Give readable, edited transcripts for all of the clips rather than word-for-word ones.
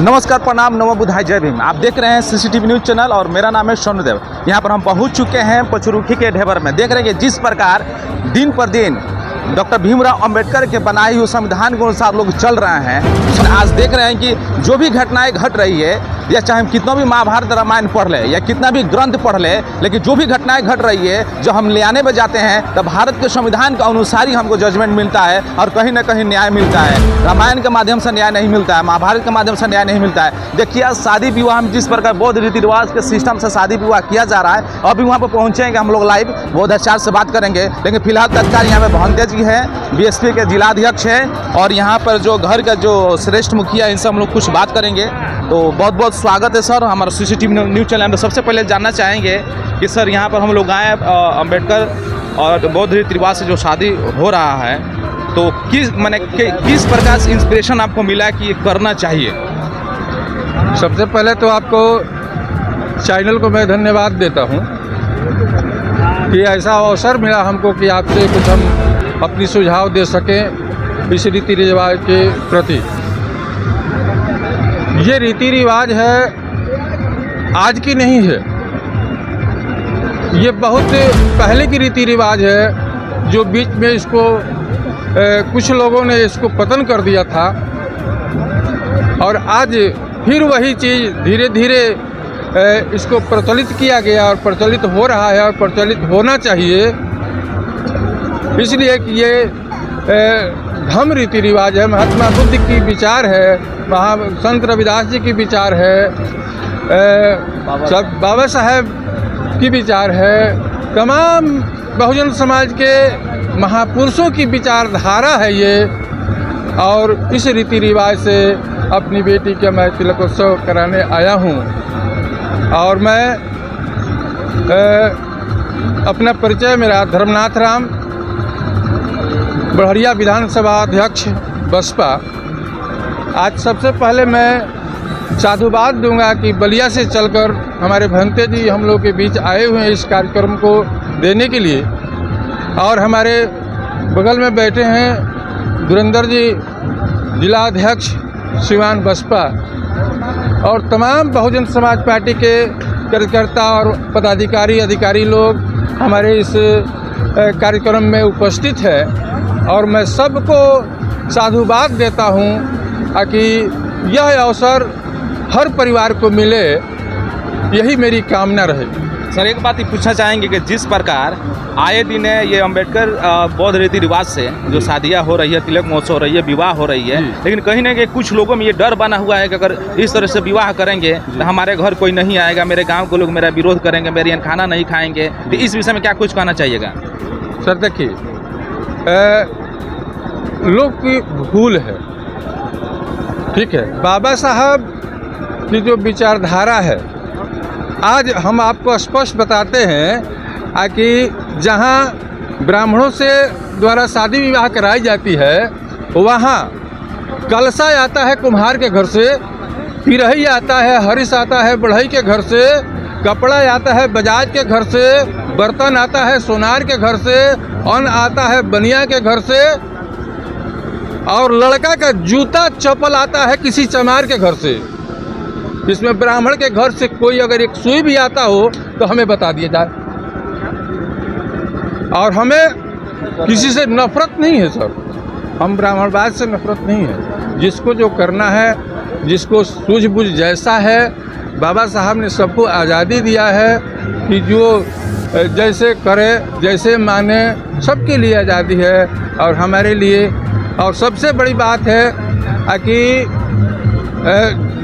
नमस्कार, प्रणाम, नमो बुद्धाय, जय भीम। आप देख रहे हैं सीसीटीवी न्यूज़ चैनल और मेरा नाम है सोनूदेव। यहाँ पर हम पहुँच चुके हैं पचरुखी के ढेबर में। देख रहे हैं कि जिस प्रकार दिन पर दिन डॉक्टर भीमराव अंबेडकर के बनाए हुए संविधान के अनुसार लोग चल रहे हैं। आज देख रहे हैं कि जो भी घटनाएं घट रही है, या चाहे हम कितना भी महाभारत रामायण पढ़ ले या कितना भी ग्रंथ पढ़ ले, लेकिन जो भी घटनाएं घट रही है, जो हम ले आने में जाते हैं तब भारत के संविधान के अनुसार ही हमको जजमेंट मिलता है और कहीं ना कहीं न्याय मिलता है। रामायण के माध्यम से न्याय नहीं मिलता है, महाभारत के माध्यम से न्याय नहीं मिलता है। देखिए आज शादी विवाह में जिस प्रकार बौद्ध रीति रिवाज के सिस्टम से शादी विवाह किया जा रहा है, अभी वहाँ पर पहुँचेंगे हम लोग लाइव, बौद्ध आचार्य से बात करेंगे। लेकिन फिलहाल तत्काल यहाँ पे भवंते जी है, बीएसपी के जिलाध्यक्ष हैं, और यहाँ पर जो घर का जो श्रेष्ठ मुखिया, इनसे हम लोग कुछ बात करेंगे। तो बहुत बहुत स्वागत है सर हमारा सीसीटीवी न्यूज़ चैनल में। सबसे पहले जानना चाहेंगे कि सर यहाँ पर हम लोग आए अंबेडकर और बौद्ध रीति रिवाज से जो शादी हो रहा है, तो किस प्रकार से इंस्पिरेशन आपको मिला कि ये करना चाहिए? सबसे पहले तो आपको चैनल को मैं धन्यवाद देता हूँ कि ऐसा अवसर मिला हमको कि आपसे कुछ हम अपनी सुझाव दे सकें इस रीति रिवाज के प्रति। ये रीति रिवाज है, आज की नहीं है, ये बहुत पहले की रीति रिवाज है, जो बीच में इसको कुछ लोगों ने इसको पतन कर दिया था, और आज फिर वही चीज़ धीरे धीरे इसको प्रचलित किया गया और प्रचलित हो रहा है और प्रचलित होना चाहिए। इसलिए कि ये धम्म रीति रिवाज है, महात्मा बुद्ध की विचार है, संत रविदास जी की विचार है, बाबा साहेब की विचार है, तमाम बहुजन समाज के महापुरुषों की विचारधारा है ये। और इस रीति रिवाज से अपनी बेटी का मैं तिलकोत्सव कराने आया हूँ। और मैं अपना परिचय, मेरा धर्मनाथ राम, बढ़िया विधानसभा अध्यक्ष बसपा। आज सबसे पहले मैं साधुवाद दूंगा कि बलिया से चलकर हमारे भंते जी हम लोग के बीच आए हुए हैं इस कार्यक्रम को देने के लिए। और हमारे बगल में बैठे हैं धुरंधर जी, जिला अध्यक्ष सिवान बसपा, और तमाम बहुजन समाज पार्टी के कार्यकर्ता और पदाधिकारी अधिकारी लोग हमारे इस कार्यक्रम में उपस्थित है। और मैं सबको साधुवाद देता हूं ताकि यह अवसर हर परिवार को मिले, यही मेरी कामना रहेगी। सर एक बात ही पूछना चाहेंगे कि जिस प्रकार आए दिन ये अंबेडकर बौद्ध रीति रिवाज से जो शादियाँ हो रही है, तिलक महोत्सव हो रही है, विवाह हो रही है, लेकिन कहीं ना कहीं कुछ लोगों में ये डर बना हुआ है कि अगर इस तरह से विवाह करेंगे तो हमारे घर कोई नहीं आएगा, मेरे गांव के लोग मेरा विरोध करेंगे, मेरे यहाँ खाना नहीं खाएंगे। तो इस विषय में क्या कुछ कहना चाहिएगा? सर देखिए, लोग की भूल है, ठीक है। बाबा साहब की जो विचारधारा है, आज हम आपको स्पष्ट बताते हैं कि जहां ब्राह्मणों से द्वारा शादी विवाह कराई जाती है, वहां कलशा आता है कुम्हार के घर से, पिरही आता है, हरिश आता है बढ़ई के घर से, कपड़ा आता है बजाज के घर से, बर्तन आता है सोनार के घर से, अन्न आता है बनिया के घर से, और लड़का का जूता चप्पल आता है किसी चमार के घर से। इसमें ब्राह्मण के घर से कोई अगर एक सुई भी आता हो तो हमें बता दिया जाए। और हमें किसी से नफरत नहीं है सर, हम ब्राह्मणवाद से नफरत नहीं है। जिसको जो करना है, जिसको सूझबूझ जैसा है, बाबा साहब ने सबको आज़ादी दिया है कि जो जैसे करे, जैसे माने, सबके लिए आज़ादी है। और हमारे लिए, और सबसे बड़ी बात है कि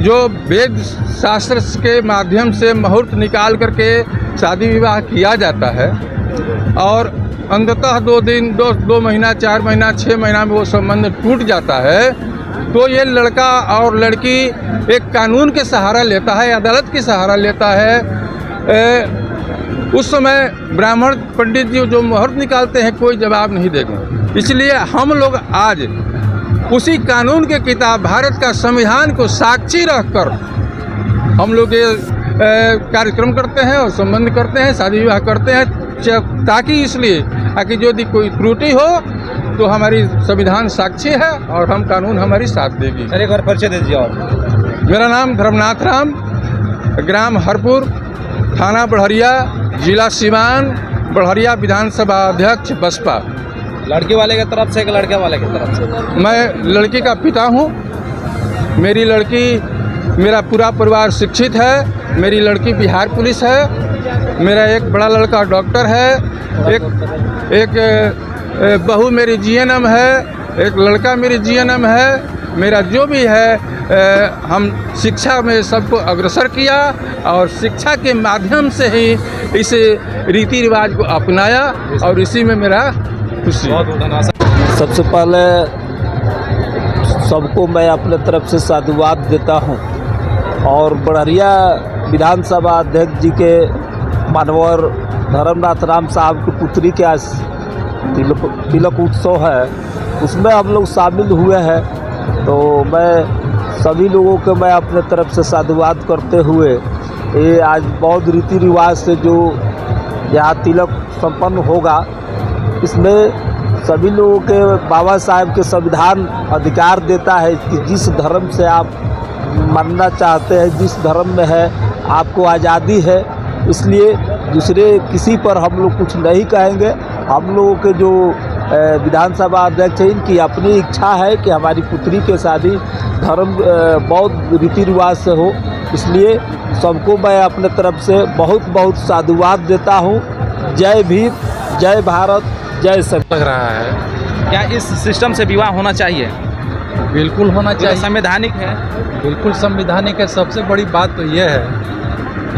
जो वेद शास्त्र के माध्यम से मुहूर्त निकाल करके शादी विवाह किया जाता है, और अंततः 2 महीना, 4 महीना, 6 महीना में वो संबंध टूट जाता है, तो ये लड़का और लड़की एक कानून के सहारा लेता है, अदालत के सहारा लेता है। उस समय ब्राह्मण पंडित जी जो मुहूर्त निकालते हैं, कोई जवाब नहीं देगा। इसलिए हम लोग आज उसी कानून के किताब, भारत का संविधान को साक्षी रखकर हम लोग ये कार्यक्रम करते हैं और संबंध करते हैं, शादी विवाह करते हैं, ताकि इसलिए कि यदि कोई त्रुटि हो तो हमारी संविधान साक्षी है और हम कानून हमारी साथ देगी। एक बार परिचय दीजिए। और मेरा नाम धर्मनाथ राम, ग्राम हरपुर, थाना बढ़हरिया, जिला सिवान, बढ़हरिया विधानसभा अध्यक्ष बसपा। लड़की वाले की तरफ से कि लड़के वाले की तरफ से? मैं लड़की का पिता हूँ। मेरी लड़की, मेरा पूरा परिवार शिक्षित है। मेरी लड़की बिहार पुलिस है। मेरा एक बड़ा लड़का डॉक्टर है। एक बहू मेरी जीएनएम है। एक लड़का मेरी जीएनएम है। मेरा जो भी है हम शिक्षा में सबको अग्रसर किया और शिक्षा के माध्यम से ही इस रीति रिवाज को अपनाया और इसी में मेरा खुशी है। सबसे पहले सबको मैं अपने तरफ से साधुवाद देता हूं और बढ़हरिया विधानसभा अध्यक्ष जी के मानवर धर्मनाथ राम साहब की पुत्री के आज तिलक उत्सव है, उसमें हम लोग शामिल हुए हैं। तो मैं सभी लोगों को मैं अपने तरफ से साधुवाद करते हुए ये आज बहुत रीति रिवाज से जो यहाँ तिलक संपन्न होगा, इसमें सभी लोगों के बाबा साहब के संविधान अधिकार देता है कि जिस धर्म से आप मानना चाहते हैं, जिस धर्म में है, आपको आज़ादी है। इसलिए दूसरे किसी पर हम लोग कुछ नहीं कहेंगे। हम लोगों के जो विधानसभा अध्यक्ष है, इनकी अपनी इच्छा है कि हमारी पुत्री के शादी धर्म बौद्ध रीति रिवाज से हो। इसलिए सबको मैं अपने तरफ से बहुत बहुत साधुवाद देता हूँ। जय भीम, जय भारत, जय सर। लग रहा है क्या इस सिस्टम से विवाह होना चाहिए? बिल्कुल होना चाहिए। संवैधानिक है। बिल्कुल संवैधानिक है। सबसे बड़ी बात तो यह है,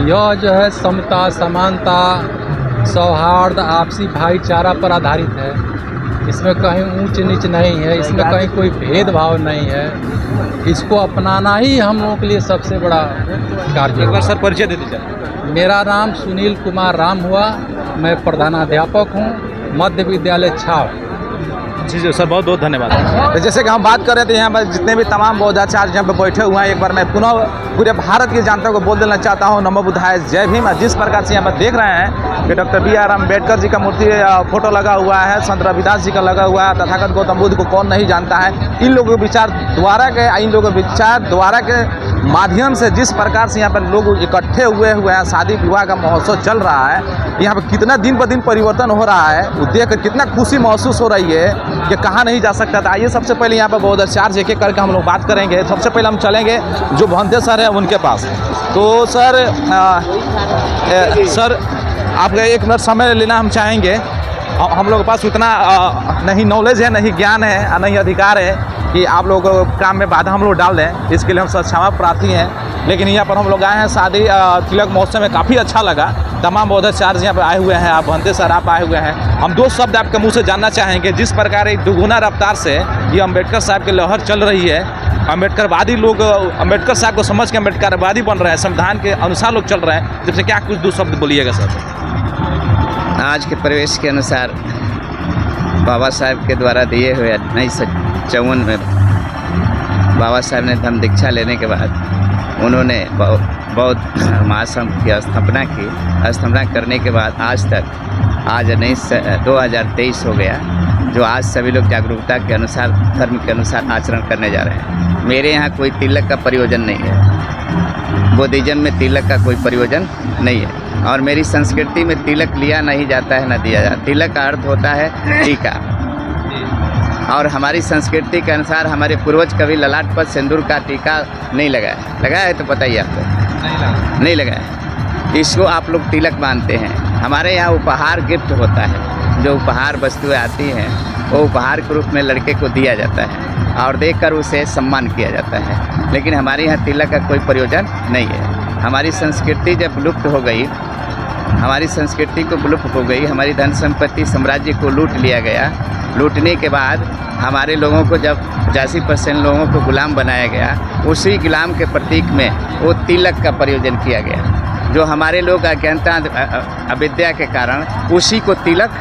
यह जो है समता, समानता, सौहार्द, आपसी भाईचारा पर आधारित है। इसमें कहीं ऊंच नीच नहीं है, इसमें कहीं कोई भेदभाव नहीं है। इसको अपनाना ही हम लोगों के लिए सबसे बड़ा कार्य। एक बार सर परिचय दे दीजिए। मेरा नाम सुनील कुमार राम हुआ। मैं प्रधानाध्यापक हूँ, मध्य विद्यालय छाव। जी जी सर, बहुत बहुत धन्यवाद। तो जैसे कि हम बात कर रहे थे, यहाँ पर जितने भी तमाम बौद्धाचार्य यहाँ पर बैठे हुए हैं, एक बार मैं पुनः पूरे भारत के जनता को बोल देना चाहता हूँ, नमो बुद्धाय, जय भीम। जिस प्रकार से यहाँ पर देख रहे हैं कि doctor B are Ambedkar ji का मूर्ति फोटो लगा हुआ है, संत रविदास जी का लगा हुआ है, तथागत गौतम बुद्ध को कौन नहीं जानता है। इन लोगों के विचार द्वारा के माध्यम से जिस प्रकार से यहाँ पर लोग इकट्ठे हुए हैं, शादी विवाह का महोत्सव चल रहा है, यहाँ पर कितना दिन पर दिन परिवर्तन हो रहा है, वो देख कर कितना खुशी महसूस हो रही है कि कहाँ नहीं जा सकता था। आइए सबसे पहले यहाँ पर बौद्धाचार्य एक एक करके हम लोग बात करेंगे। सबसे पहले हम चलेंगे जो भंते सर है उनके पास। तो सर सर आपका एक मिनट समय लेना हम चाहेंगे। हम लोगों के पास उतना नहीं नॉलेज है, नहीं ज्ञान है, नहीं अधिकार है कि आप लोग काम में बाधा हम लोग डाल दें। इसके लिए हम सब क्षमा प्रार्थी हैं। लेकिन यहाँ पर हम लोग आए हैं शादी तिलक महोत्सव में, काफ़ी अच्छा लगा। तमाम बौद्धाचार्य यहाँ पर आए हुए हैं, आप भंते सर आप आए हुए हैं। हम दो शब्द आपके मुँह से जानना चाहेंगे। जिस प्रकार एक दुगुना रफ्तार से ये अम्बेडकर साहब की लहर चल रही है, अम्बेडकरवादी लोग अम्बेडकर साहब को समझ के अम्बेडकरवादी बन रहे हैं, संविधान के अनुसार लोग चल रहे हैं, जब से क्या कुछ दो शब्द बोलिएगा सर? आज के परिवेश के अनुसार बाबा साहब के द्वारा दिए हुए 1954 में बाबा साहब ने धम्म दीक्षा लेने के बाद उन्होंने बौद्ध महासंघ की स्थापना की। स्थापना करने के बाद आज तक, आज 2023 हो गया, जो आज सभी लोग जागरूकता के अनुसार, धर्म के अनुसार आचरण करने जा रहे हैं। मेरे यहाँ कोई तिलक का प्रयोजन नहीं है। बुद्धिज्म में तिलक का कोई प्रयोजन नहीं है और मेरी संस्कृति में तिलक लिया नहीं जाता है, न दिया जाता। तिलक का अर्थ होता है टीका, और हमारी संस्कृति के अनुसार हमारे पूर्वज कभी ललाट पर सिंदूर का टीका नहीं लगाया। लगाया है तो बताइए आपको? नहीं लगाया। इसको आप लोग तिलक मानते हैं। हमारे यहाँ उपहार गिफ्ट होता है, जो उपहार वस्तुएं आती हैं वो उपहार के रूप में लड़के को दिया जाता है और देकर उसे सम्मान किया जाता है। लेकिन हमारे यहाँ तिलक का कोई प्रयोजन नहीं है। हमारी संस्कृति जब लुप्त हो गई, हमारी संस्कृति को विलुप्त हो गई, हमारी धन संपत्ति साम्राज्य को लूट लिया गया। लूटने के बाद हमारे लोगों को जब 85% लोगों को गुलाम बनाया गया, उसी गुलाम के प्रतीक में वो तिलक का प्रयोजन किया गया। जो हमारे लोग अज्ञानता अविद्या के कारण उसी को तिलक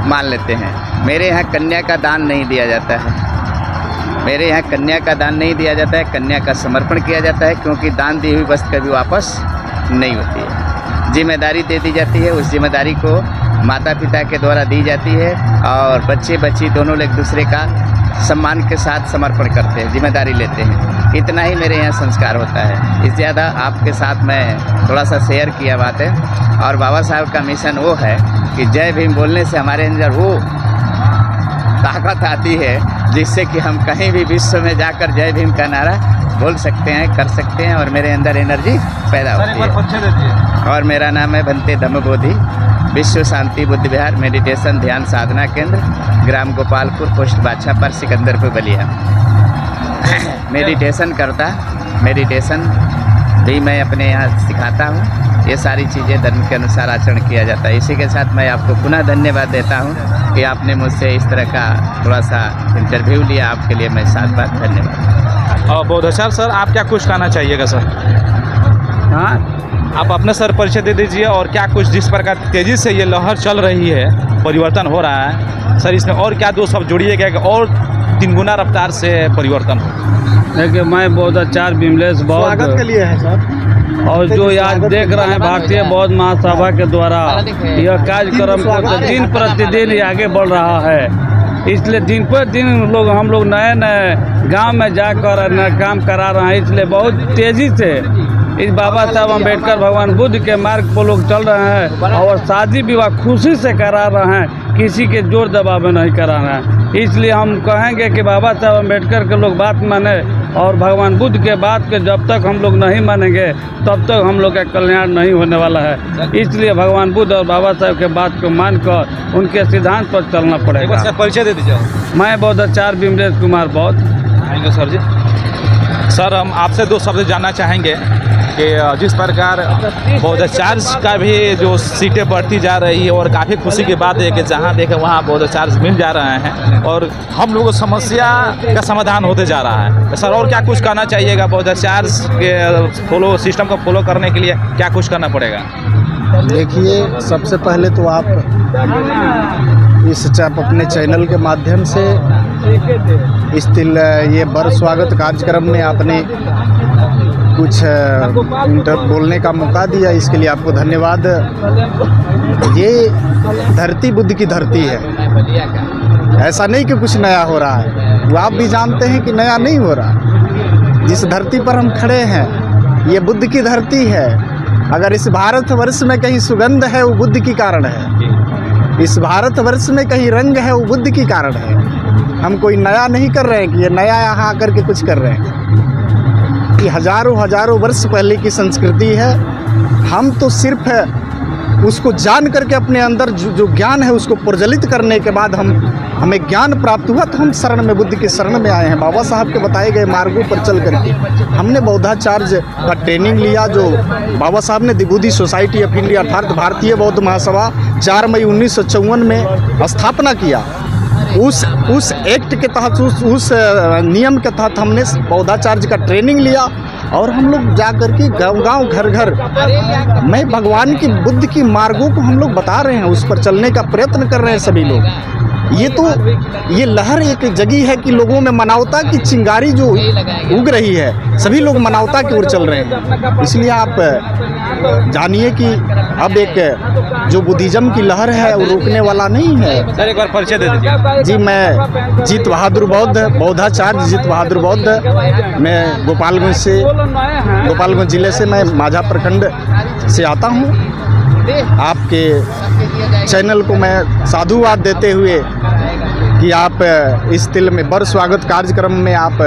मान लेते हैं। मेरे यहाँ कन्या का दान नहीं दिया जाता है। मेरे यहाँ कन्या का दान नहीं दिया जाता है, कन्या का समर्पण किया जाता है, क्योंकि दान दी हुई वस्तु कभी वापस नहीं होती है। जिम्मेदारी दे दी जाती है, उस जिम्मेदारी को माता पिता के द्वारा दी जाती है और बच्चे बच्ची दोनों एक दूसरे का सम्मान के साथ समर्पण करते हैं, जिम्मेदारी लेते हैं। इतना ही मेरे यहाँ संस्कार होता है। इससे ज़्यादा आपके साथ मैं थोड़ा सा शेयर किया बात है। और बाबा साहब का मिशन वो है कि जय भीम बोलने से हमारे अंदर वो ताकत आती है जिससे कि हम कहीं भी विश्व में जाकर जय भीम का नारा बोल सकते हैं, कर सकते हैं और मेरे अंदर एनर्जी पैदा होती है। और मेरा नाम है भंते धम्मबोधि, विश्व शांति बुद्ध विहार मेडिटेशन ध्यान साधना केंद्र, ग्राम Gopalpur, post Badshahpur, Sikandarpur, Ballia. Meditation meditation भी मैं अपने यहाँ सिखाता हूँ। ये सारी चीज़ें धर्म के अनुसार आचरण किया जाता है। इसी के साथ मैं आपको पुनः धन्यवाद देता हूँ कि आपने मुझसे इस तरह का थोड़ा सा इंटरव्यू लिया। आपके लिए मैं साथ बात धन्यवाद। बौद्धाचार्य सर, आप क्या कुछ कहना चाहिएगा सर? हाँ, आप अपना सर परिचय दे दीजिए और क्या कुछ जिस प्रकार तेज़ी से ये लहर चल रही है, परिवर्तन हो रहा है सर, इसमें और क्या दो शब्द जोड़िएगा कि और 3 गुना रफ्तार से परिवर्तन हो? देखिए, मैं बौद्धाचार्य विमलेश बौद्ध के लिए है सर। और जो आज देख रहे हैं भारतीय बौद्ध महासभा के द्वारा यह कार्यक्रम दिन प्रतिदिन आगे बढ़ रहा है। इसलिए दिन पर दिन हम लोग नए गांव में जाकर काम करा रहे हैं। इसलिए बहुत तेज़ी से इस बाबा साहब अम्बेडकर भगवान बुद्ध के मार्ग पर लोग चल रहे हैं और शादी विवाह खुशी से करा रहे हैं, किसी के जोर दबाव में नहीं करा रहे हैं। इसलिए हम कहेंगे कि बाबा साहब अम्बेडकर के लोग बात माने और भगवान बुद्ध के बात के जब तक हम लोग नहीं मानेंगे तब तक हम लोग का कल्याण नहीं होने वाला है। इसलिए भगवान बुद्ध और बाबा साहब के बात को मानकर उनके सिद्धांत पर चलना पड़ेगा। परिचय दे दीजिए। मैं बौद्धाचार्य Vimlesh Kumar Bauddh. Thank you sir ji. Sir, हम आपसे 2 शब्द जानना चाहेंगे कि जिस प्रकार बौद्धाचार्य का भी जो सीटें बढ़ती जा रही है और काफ़ी खुशी की बात है कि जहाँ देखें वहाँ बौद्धाचार्य मिल जा रहे हैं और हम लोगों को समस्या का समाधान होते जा रहा है। सर, और क्या कुछ कहना चाहिएगा? बौद्धाचार्य के सिस्टम को फॉलो करने के लिए क्या कुछ करना पड़ेगा? देखिए, सबसे पहले तो आप अपने चैनल के माध्यम से ये बर स्वागत कार्यक्रम में आपने कुछ बोलने का मौका दिया, इसके लिए आपको धन्यवाद। ये धरती बुद्ध की धरती है, ऐसा नहीं कि कुछ नया हो रहा है। वो आप भी जानते हैं कि नया नहीं हो रहा। जिस धरती पर हम खड़े हैं ये बुद्ध की धरती है। अगर इस भारतवर्ष में कहीं सुगंध है वो बुद्ध की कारण है। इस भारतवर्ष में कहीं रंग है वो बुद्ध की कारण है। हम कोई नया नहीं कर रहे हैं कि ये नया यहाँ आकर के कुछ कर रहे हैं। ये हजारों वर्ष पहले की संस्कृति है। हम तो सिर्फ उसको जान करके अपने अंदर जो ज्ञान है उसको प्रज्वलित करने के बाद हमें ज्ञान प्राप्त हुआ तो हम शरण में, बुद्ध के शरण में आए हैं। बाबा साहब के बताए गए मार्गों पर चल करके हमने बौद्धाचार्य का ट्रेनिंग लिया, जो बाबा साहब ने दिबुदी सोसाइटी ऑफ इंडिया अर्थात भारतीय बौद्ध महासभा 4 मई 1954 में स्थापना किया। उस एक्ट के तहत, उस नियम के तहत हमने बौद्धाचार्य का ट्रेनिंग लिया और हम लोग जा कर के गाँव घर में भगवान की, बुद्ध की मार्गों को हम लोग बता रहे हैं, उस पर चलने का प्रयत्न कर रहे हैं सभी लोग। ये लहर एक जगी है कि लोगों में मानवता की चिंगारी जो उग रही है, सभी लोग मानवता की ओर चल रहे हैं। इसलिए आप जानिए कि अब एक जो बुद्धिज्म की लहर है वो रुकने वाला नहीं है। सर, एक बार परिचय दे दीजिए। जी, मैं जीत बहादुर बौद्ध, बौद्धाचार्य जीत बहादुर बौद्ध। मैं गोपालगंज ज़िले से, मैं माझा प्रखंड से आता हूँ। आपके चैनल को मैं साधुवाद देते हुए कि आप इस तिल में बर स्वागत कार्यक्रम में आप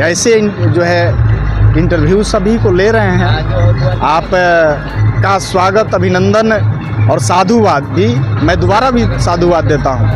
ऐसे जो है इंटरव्यू सभी को ले रहे हैं। आप का स्वागत, अभिनंदन और साधुवाद भी मैं दोबारा भी साधुवाद देता हूँ।